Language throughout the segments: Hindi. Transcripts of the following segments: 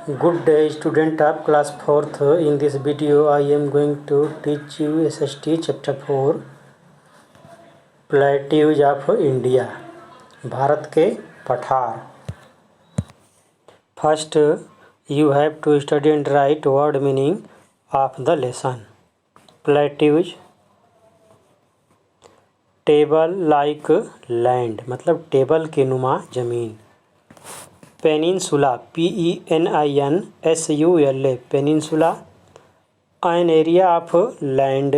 Good day, student of class 4th. In this video, I am going to teach you SST chapter 4 Plateaus of India. Bharat के पठार. First, you have to study and write word meaning of the lesson. Plateaus, table like land मतलब टेबल के नुमा जमीन. Peninsula PENINSULA peninsula, an area of land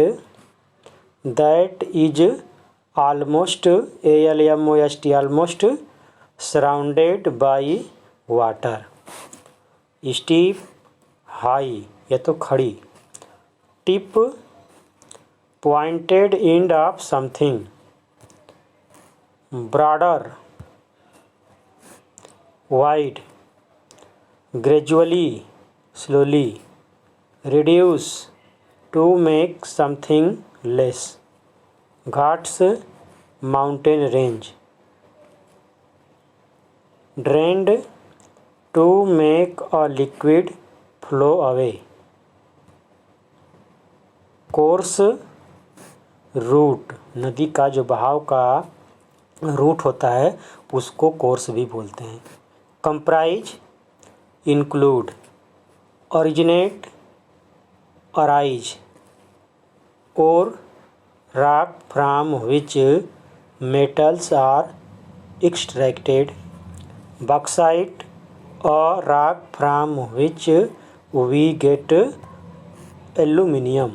that is almost almost surrounded by water. steep high या तो खड़ी. tip pointed end of something. broader wide, gradually slowly. reduce to make something less. Ghats mountain range. drained to make a liquid flow away. course route नदी का जो बहाव का रूट होता है उसको कोर्स भी बोलते हैं. Comprise include. Originate arise. Ore rock from which metals are extracted. Bauxite a rock from which we get aluminium.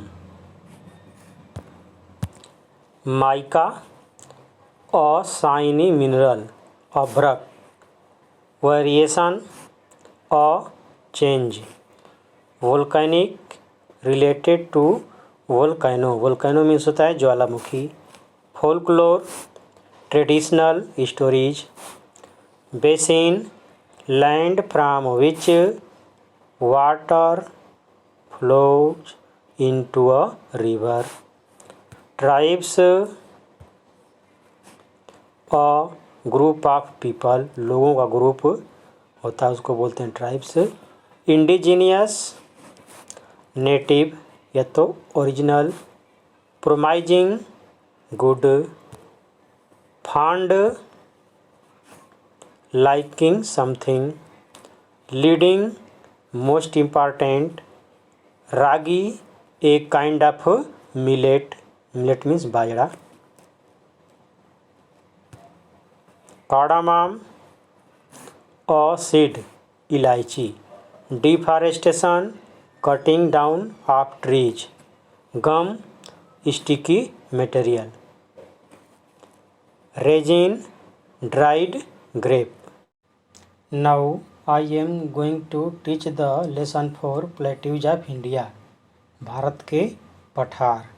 Mica a shiny mineral. अभ्रक. Variation a change. Volcanic related to volcano. Volcano means होता है ज्वालामुखी. Folklore traditional stories. Basin land from which water flows into a river. Tribes a group of people लोगों का ग्रुप होता है उसको बोलते हैं ट्राइब्स. इंडिजीनियस नेटिव या तो original. Promising good. Fond liking something. Leading most important. Ragi एक kind of millet. Millet means बाजरा. कार्डामम अ सीड इलायची. Deforestation cutting down of trees. Gum sticky material. Raisin dried grape. Now I am going to teach the lesson for plateaus of India. Bharat के पठार.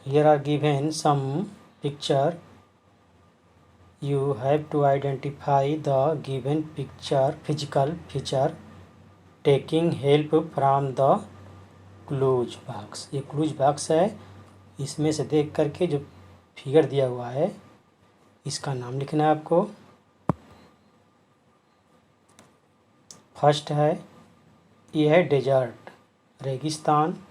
Here are given some picture. You have to identify the given picture physical feature taking help from the clues box. ये clues box है. इसमें से देख करके जो फिगर दिया हुआ है इसका नाम लिखना है आपको. फर्स्ट है ये है डेजर्ट रेगिस्तान.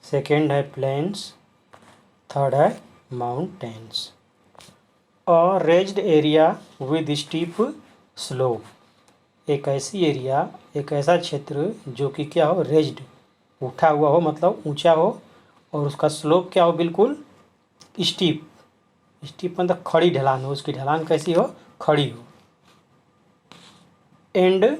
सेकेंड है प्लेन्स. थर्ड है mountains. A raised area with steep slope. एक ऐसी एरिया एक ऐसा क्षेत्र जो कि क्या हो रेज्ड उठा हुआ हो मतलब ऊंचा हो और उसका स्लोप क्या हो बिल्कुल स्टीप. स्टीप मतलब खड़ी ढलान हो. उसकी ढलान कैसी हो खड़ी हो. एंड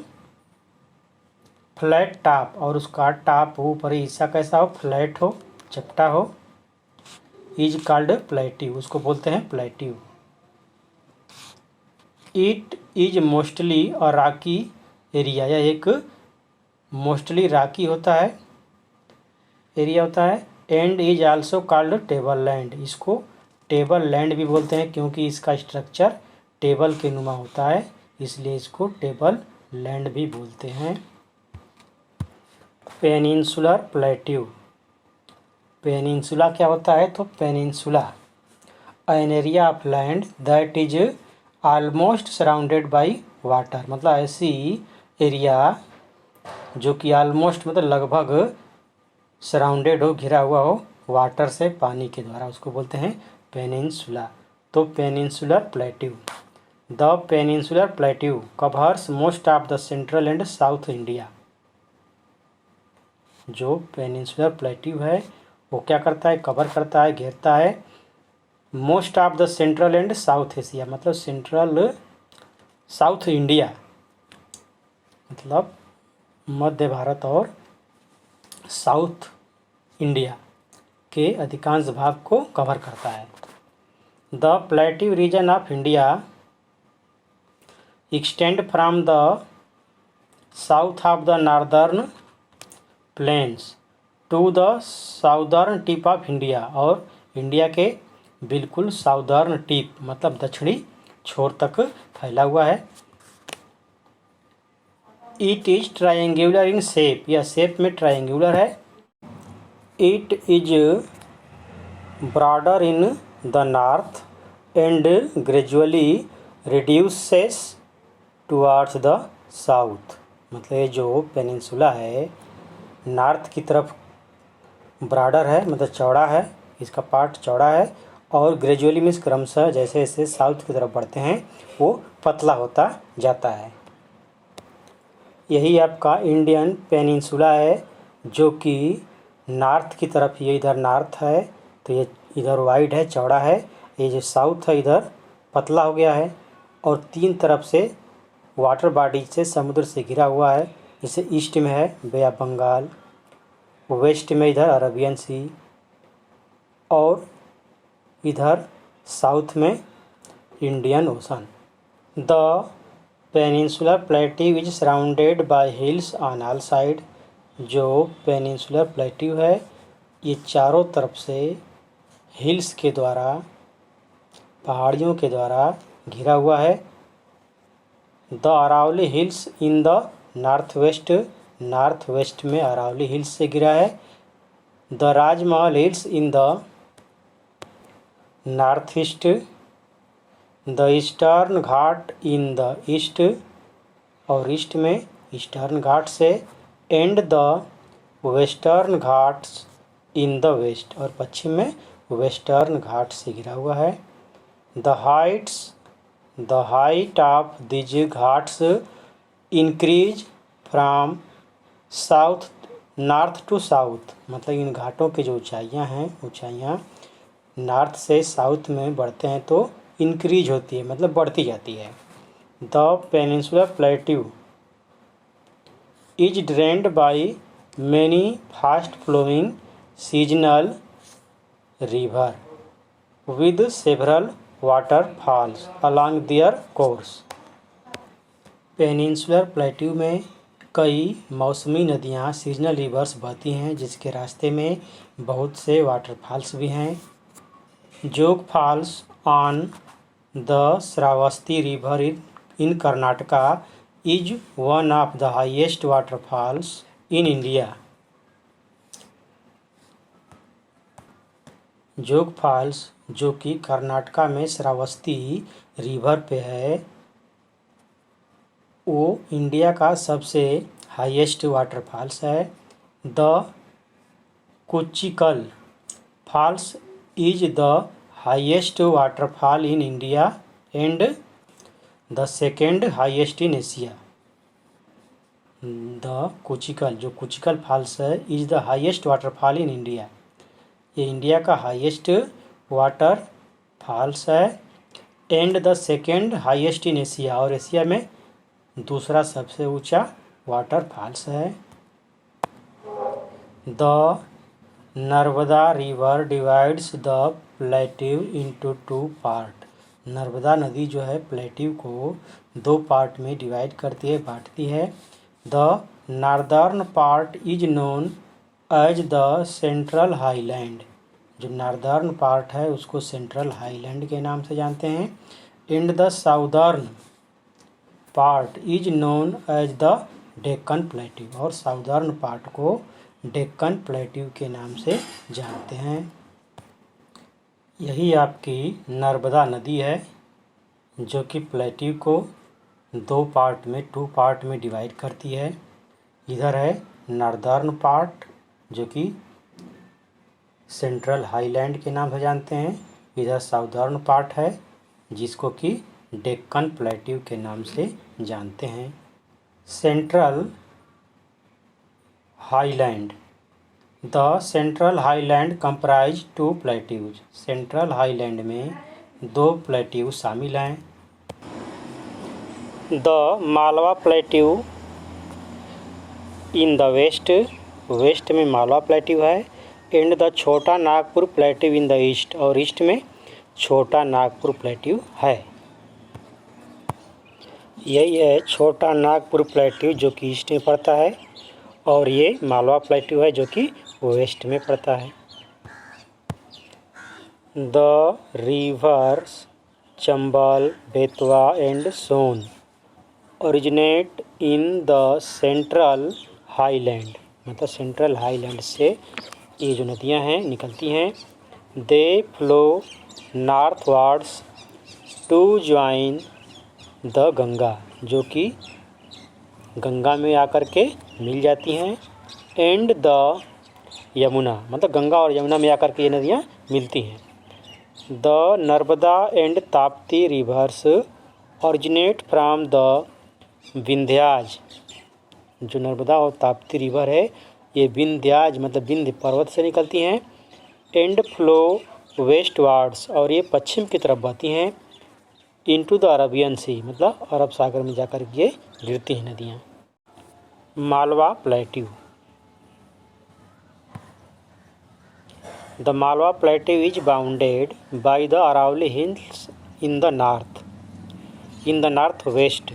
फ्लैट टॉप और उसका टॉप ऊपरी हिस्सा कैसा हो फ्लैट हो चपटा हो. इज कॉल्ड प्लेट्यू उसको बोलते हैं plateau. It is mostly a Rocky area. यह एक मोस्टली रॉकी होता है एरिया होता है. And is also called table land. इसको टेबल लैंड भी बोलते हैं क्योंकि इसका स्ट्रक्चर टेबल के नुमा होता है इसलिए इसको टेबल लैंड भी बोलते हैं. Peninsular plateau. पेनिनसुला क्या होता है? तो peninsula an area of land that is almost surrounded by water, मतलब ऐसी एरिया जो कि ऑलमोस्ट मतलब लगभग सराउंडेड हो, घिरा हुआ हो वाटर से, पानी के द्वारा, उसको बोलते हैं पेनिनसुला। तो peninsular plateau, the peninsular plateau covers most of the central and south India. जो पेनिनसुलर प्लेट्यू है वो क्या करता है? कवर करता है, घेरता है most of the central and south Asia, मतलब सेंट्रल साउथ इंडिया, मतलब मध्य भारत और साउथ इंडिया के अधिकांश भाग को कवर करता है। The plateau region of India extend from the south of the northern plains to the southern tip of India, और इंडिया के बिल्कुल साउदर्न टिप मतलब दक्षिणी छोर तक फैला हुआ है। It is triangular in shape, यह शेप में ट्रायंगुलर है। It is broader in the north and gradually reduces towards the south, मतलब ये जो पेनिनसुला है नॉर्थ की तरफ ब्रॉडर है, मतलब चौड़ा है, इसका पार्ट चौड़ा है, और ग्रेजुअली मीन्स क्रमशः जैसे जैसे साउथ की तरफ बढ़ते हैं वो पतला होता जाता है। यही आपका इंडियन पेनिनसुला है जो कि नॉर्थ की तरफ, ये इधर नॉर्थ है तो ये इधर वाइड है, चौड़ा है, ये जो साउथ है इधर पतला हो गया है, और तीन तरफ से वाटर बॉडी से, समुद्र से घिरा हुआ है। जैसे ईस्ट में है बे ऑफ बंगाल, वेस्ट में इधर अरबियन सी, और इधर साउथ में Indian ocean. The peninsular plateau is surrounded by hills on all side, जो पेनिनसुलर प्लेट्यू है ये चारों तरफ से हिल्स के द्वारा, पहाड़ियों के द्वारा घिरा हुआ है। The Aravalli hills in the north west में अरावली हिल्स से घिरा है। The Rajmahal hills in the north east, the eastern ghat in the east, और ईस्ट में ईस्टर्न घाट से, and the western ghats in the west, और पश्चिम में वेस्टर्न घाट से घिरा हुआ है। The height of these ghats increase from south north to south, मतलब इन घाटों की जो ऊंचाइयाँ नॉर्थ से साउथ में बढ़ते हैं तो इंक्रीज होती है, मतलब बढ़ती जाती है। The peninsular plateau is drained by many fast flowing seasonal river with several water falls along their course. Peninsular plateau में कई मौसमी नदियाँ, सीजनल रिवर्स बहती हैं, जिसके रास्ते में बहुत से वाटरफॉल्स भी हैं। जोग falls on the Shravasti river in Karnataka is one of the highest waterfalls in India. जोग फॉल्स जो कि कर्नाटका में श्रावस्ती रिवर पे है, वो इंडिया का सबसे हाईएस्ट वाटरफॉल्स है। The Kunchikal falls is the highest waterfall in India and the second highest in Asia. The Kunchikal, जो कुचिकल फॉल्स है, is the highest waterfall in India, ये इंडिया का हाईएस्ट वाटर फॉल्स है, and the second highest in Asia, और एशिया में दूसरा सबसे ऊंचा वाटर फॉल्स है। The Narmada river divides the plateau into two part, Narmada नदी जो है प्लेट्यू को दो पार्ट में डिवाइड करती है, बांटती है। The northern part is known as the central highland, जो नॉर्दर्न पार्ट है उसको सेंट्रल हाईलैंड के नाम से जानते हैं। And the southern part is known as the Deccan plateau, और साउदर्न पार्ट को डेक्कन प्लेट्यू के नाम से जानते हैं। यही आपकी नर्मदा नदी है जो कि प्लेट्यू को टू पार्ट में डिवाइड करती है। इधर है नॉर्दर्न पार्ट जो कि सेंट्रल हाईलैंड के नाम से जानते हैं। इधर साउदर्न पार्ट है जिसको कि डेक्कन प्लेट्यू के नाम से जानते हैं। Central highland. The central highland comprise 2 plateaus. Central highland में 2 प्लेट्यू शामिल हैं। The Malwa plateau in the west में मालवा प्लेट्यू है। And the Chota Nagpur plateau in the east, और ईस्ट में छोटा नागपुर प्लेट्यू है। यही है छोटा नागपुर प्लेट्यू जो कि ईस्ट में पड़ता है, और ये मालवा प्लेट्यू है जो कि वेस्ट में पड़ता है। The rivers Chambal, Betwa and Son originate in the central highland, मतलब सेंट्रल हाईलैंड से ये जो नदियां हैं निकलती हैं। They flow northwards to join the Ganga, जो कि गंगा में आकर के मिल जाती हैं। एंड द यमुना, मतलब गंगा और यमुना में आकर के ये नदियाँ मिलती हैं। The Narmada and Tapti reverse originate from the Vindhyas, जो नर्मदा और ताप्ती रिवर है ये विंध्याज मतलब विंध्य पर्वत से निकलती हैं। एंड फ्लो वेस्टवर्ड्स, और ये पश्चिम की तरफ बहती हैं। इनटू द अरबियन सी, मतलब अरब सागर में जाकर ये गिरती हैं नदियाँ। Malwa plateau. The Malwa plateau is bounded by the Aravalli hills in the north west.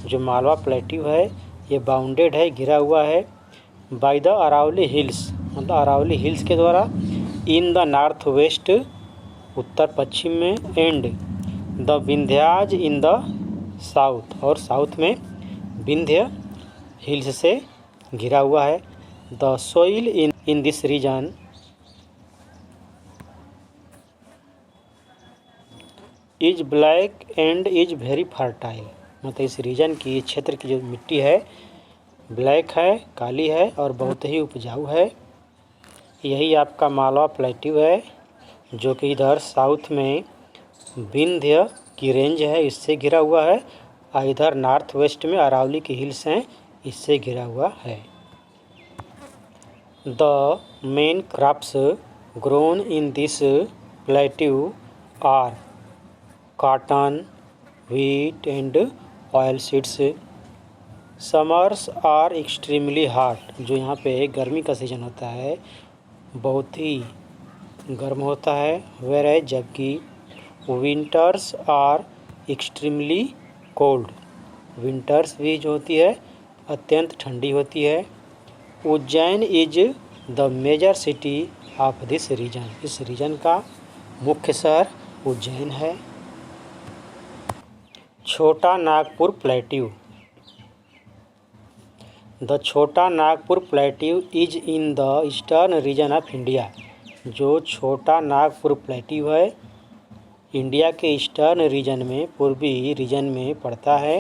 जो मालवा प्लेट्यू है ये बाउंडेड है, घिरा हुआ है बाय द अरावली हिल्स, मतलब अरावली हिल्स के द्वारा। इन द नॉर्थ वेस्ट, उत्तर पश्चिम में। And the Vindhyas in the south, और साउथ में विंध्य हिल्स से घिरा हुआ है। The soil in this region is black and is very fertile, मतलब इस रीजन की, क्षेत्र की जो मिट्टी है ब्लैक है, काली है और बहुत ही उपजाऊ है। यही आपका मालवा प्लेट्यू है जो कि इधर साउथ में विंध्य की रेंज है, इससे घिरा हुआ है, और इधर नॉर्थ वेस्ट में अरावली की हिल्स हैं, इससे घिरा हुआ है। The main crops grown in this plateau are cotton, wheat and oil seeds। Summers are extremely hot, जो यहाँ पे गर्मी का सीजन होता है बहुत ही गर्म होता है। वेयर है, जबकि winters are extremely cold, winters भी जो होती है अत्यंत ठंडी होती है। Ujjain is the major city of this region, इस रीजन का मुख्य शहर उज्जैन है। छोटा Nagpur plateau. The Chota Nagpur plateau is in the eastern region of India. जो छोटा नागपुर प्लेट्यू है इंडिया के ईस्टर्न रीजन में, पूर्वी रीजन में पड़ता है।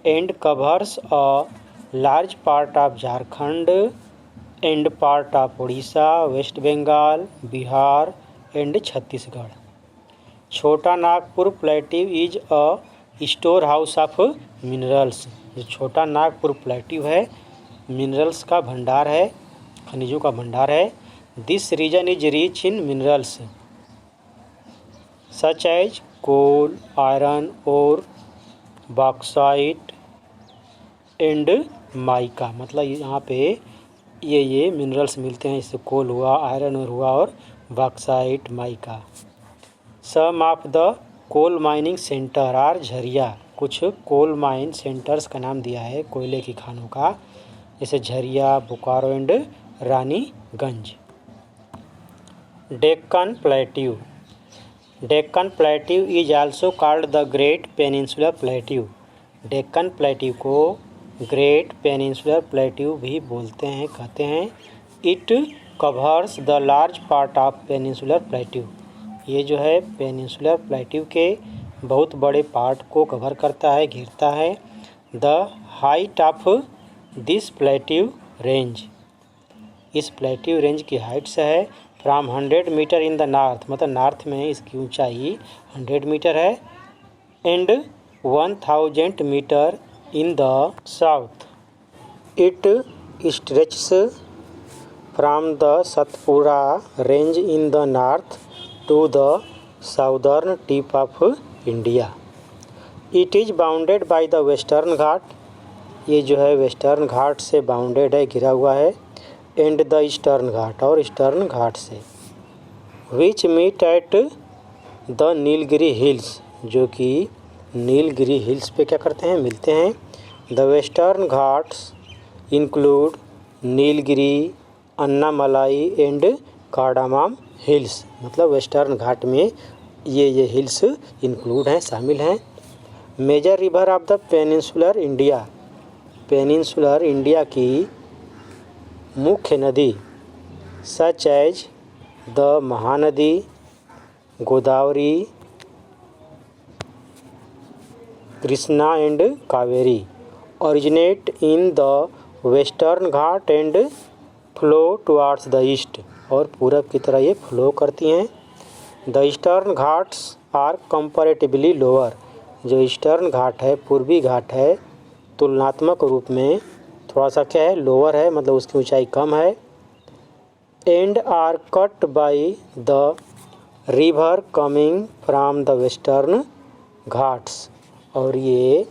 And covers a large part of Jharkhand and part of Orissa, West Bengal, Bihar and Chhattisgarh. Chota Nagpur plateau is a store house of minerals. जो छोटा नागपुर प्लेट्यू है मिनरल्स का भंडार है, खनिजों का भंडार है। This region is rich in minerals such as coal, iron और बॉक्साइट एंड माइका, मतलब यहाँ पे ये मिनरल्स मिलते हैं, जैसे कोल हुआ, आयरन और हुआ, और bauxite, mica. Some of the coal mining centre are Jharia. कुछ कोल माइन सेंटर्स का नाम दिया है कोयले की खानों का, जैसे Jharia, Bokaro and Raniganj. Deccan plateau. Deccan plateau is also called the great peninsular plateau. Deccan plateau को ग्रेट पेनिनसुलर प्लेट्यू भी बोलते हैं, कहते हैं। It covers the large part of peninsular plateau. ये जो है पेनिनसुलर प्लेट्यू के बहुत बड़े पार्ट को कवर करता है, घेरता है। The height of this plateau range, इस प्लेट्यू रेंज की हाइट से है from 100 metre in the north, मतलब नॉर्थ में इसकी ऊंचाई 100 मीटर है, and 1000 metre in the south. It stretches from the Satpura range in the north to the southern tip of India. It is bounded by the Western Ghat, ये जो है वेस्टर्न घाट से बाउंडेड है, घिरा हुआ है, एंड द ईस्टर्न घाट, और ईस्टर्न घाट से। Which meet at the Nilgiri hills, जो कि नीलगिरी हिल्स पे क्या करते हैं, मिलते हैं। The western Ghats include Nilgiri, Annamalai and cardamom hills, मतलब वेस्टर्न घाट में ये हिल्स इंक्लूड हैं, शामिल हैं। Major river of the peninsular India, peninsular India की मुख्य नदी such as the Mahanadi, Godavari, Krishna and Kaveri, originate in the Western Ghat and flow towards the east, और पूरब की तरह ये फ्लो करती हैं। The Eastern Ghats are comparatively lower, जो ईस्टर्न घाट है, पूर्वी घाट है, तुलनात्मक रूप में थोड़ा सा क्या है, लोअर है, मतलब उसकी ऊंचाई कम है। And are cut by the river coming from the western ghats, और ये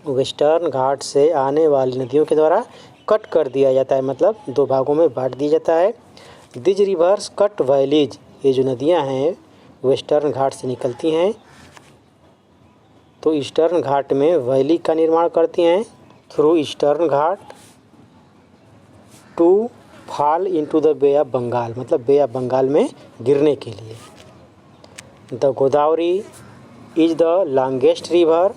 वेस्टर्न घाट से आने वाली नदियों के द्वारा कट कर दिया जाता है, मतलब दो भागों में बांट दिया जाता है। दिज रिवर्स कट वैलीज, ये जो नदियां हैं वेस्टर्न घाट से निकलती हैं तो ईस्टर्न घाट में वैली का निर्माण करती हैं through eastern ghat to fall into the bay of Bengal, मतलब बे ऑफ बंगाल में गिरने के लिए। The Godavari is the longest river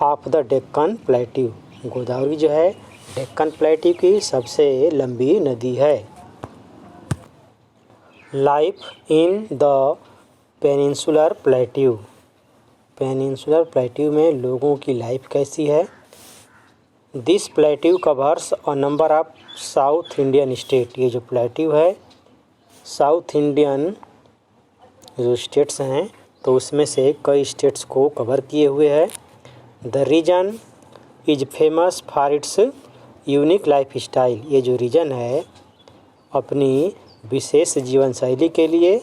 of the Deccan plateau, Godavari जो है डेक्कन प्लेट्यू की सबसे लंबी नदी है। Life in the peninsular plateau, peninsular plateau में लोगों की लाइफ कैसी है। This plateau covers a number of south Indian state, ये जो प्लेट्यू है साउथ इंडियन जो स्टेट्स हैं तो उसमें से कई स्टेट्स को कवर किए हुए है। The region is famous for its unique life style, ये जो रीजन है अपनी विशेष जीवन शैली के लिए,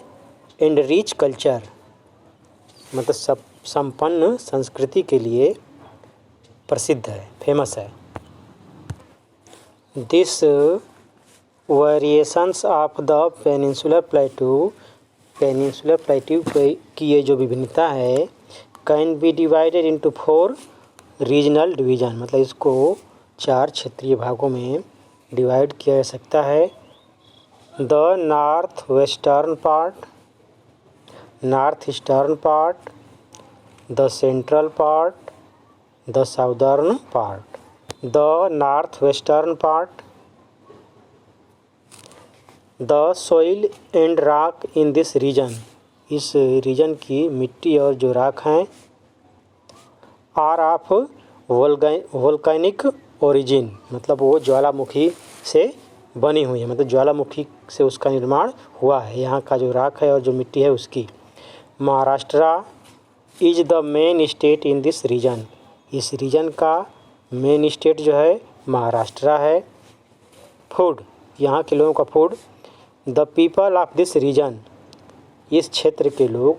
एंड रिच कल्चर, मतलब सब संपन्न संस्कृति के लिए प्रसिद्ध है, फेमस है। This variations of the peninsular plateau, peninsular plateau की ये जो विभिन्नता है can be divided into 4 regional division, मतलब इसको 4 क्षेत्रीय भागों में डिवाइड किया जा सकता है। The north western part, north eastern part, the central part, the southern part. The north western part, the soil and rock in this region, इस रीजन की मिट्टी और जो राख हैं आर ऑफ वोल्केनिक ओरिजिन, मतलब वो ज्वालामुखी से बनी हुई है, मतलब ज्वालामुखी से उसका निर्माण हुआ है, यहाँ का जो राख है और जो मिट्टी है उसकी। Maharashtra is the main state in this region, इस रीजन का मेन स्टेट जो है महाराष्ट्र है। फूड, यहाँ के लोगों का food. The people of this region, इस क्षेत्र के लोग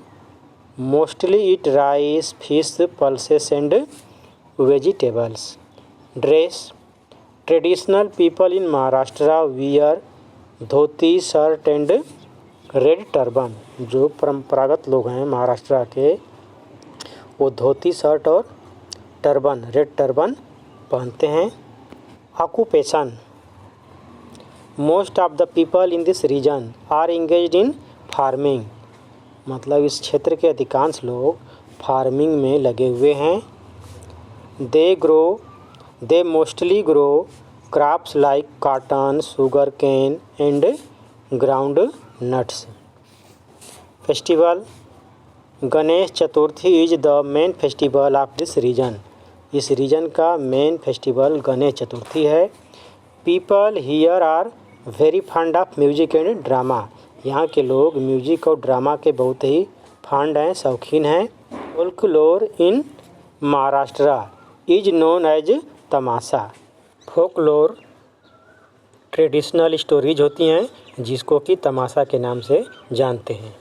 mostly eat rice, fish, pulses and vegetables. Dress, traditional people in Maharashtra wear dhoti, shirt and red turban, जो परंपरागत लोग हैं महाराष्ट्र के वो धोती, शर्ट और टर्बन, रेड टर्बन पहनते हैं। Occupation, most of the people in this region are engaged in farming, मतलब इस क्षेत्र के अधिकांश लोग फार्मिंग में लगे हुए हैं। They mostly grow crops like cotton, sugar cane and ground nuts. Festival. Ganesh Chaturthi is the main festival of this region. इस रीजन का मेन फेस्टिवल गणेश चतुर्थी है. People here are very fond of music and drama. यहाँ के लोग म्यूजिक और ड्रामा के बहुत ही फंड हैं, शौकीन हैं. Folklore in Maharashtra is known as tamasha. Folklore traditional stories होती हैं जिसको कि तमाशा के नाम से जानते हैं.